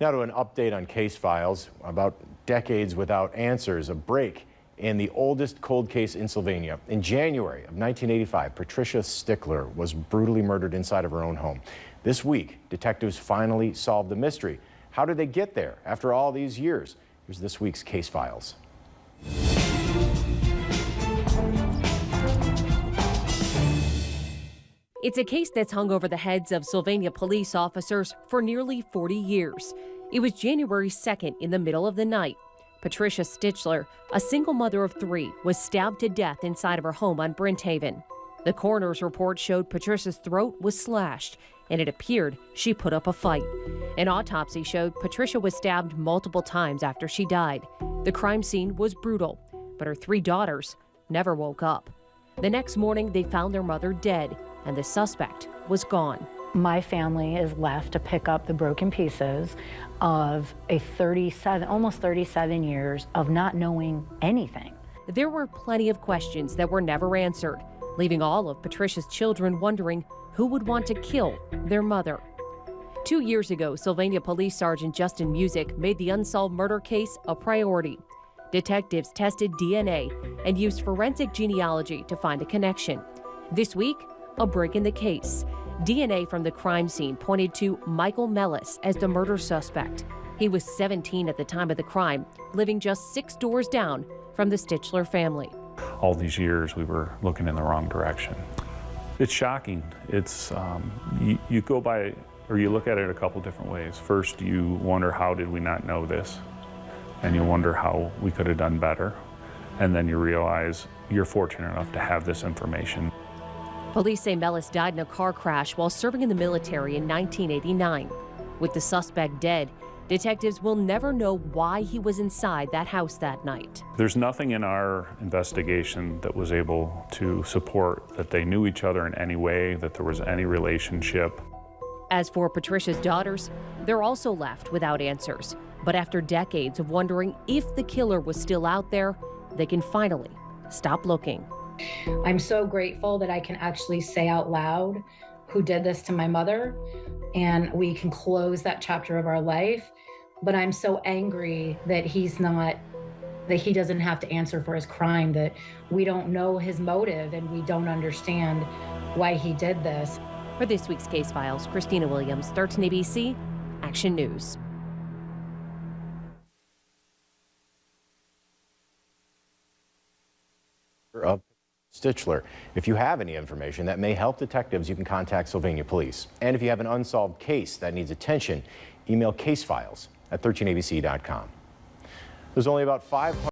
Now to an update on case files about decades without answers, a break in the oldest cold case in Sylvania. In January of 1985, Patricia Stichler was brutally murdered inside of her own home. This week, detectives finally solved the mystery. How did they get there after all these years? Here's this week's case files. It's a case that's hung over the heads of Sylvania police officers for nearly 40 years. It was January 2nd in the middle of the night. Patricia Stichler, a single mother of 3, was stabbed to death inside of her home on Brenthaven. The coroner's report showed Patricia's throat was slashed, and it appeared she put up a fight. An autopsy showed Patricia was stabbed multiple times after she died. The crime scene was brutal, but her 3 daughters never woke up. The next morning, they found their mother dead, and the suspect was gone. My family is left to pick up the broken pieces of almost 37 years of not knowing anything. There were plenty of questions that were never answered, leaving all of Patricia's children wondering who would want to kill their mother. 2 years ago, Sylvania Police Sergeant Justin Music made the unsolved murder case a priority. Detectives tested DNA and used forensic genealogy to find a connection. This week, a break in the case. DNA from the crime scene pointed to Michael Mellis as the murder suspect. He was 17 at the time of the crime, living just 6 doors down from the Stichler family. All these years we were looking in the wrong direction. It's shocking. It's you go by, or you look at it a couple different ways. First, you wonder, how did we not know this? And you wonder how we could have done better. And then you realize you're fortunate enough to have this information. Police say Mellis died in a car crash while serving in the military in 1989. With the suspect dead, detectives will never know why he was inside that house that night. There's nothing in our investigation that was able to support that they knew each other in any way, that there was any relationship. As for Patricia's daughters, they're also left without answers. But after decades of wondering if the killer was still out there, they can finally stop looking. I'm so grateful that I can actually say out loud who did this to my mother, and we can close that chapter of our life. But I'm so angry that he doesn't have to answer for his crime, that we don't know his motive and we don't understand why he did this. For this week's Case Files, Christina Williams, 13 ABC, Action News. Of Stichler. If you have any information that may help detectives, you can contact Sylvania Police. And if you have an unsolved case that needs attention, email casefiles@13abc.com. There's only about 500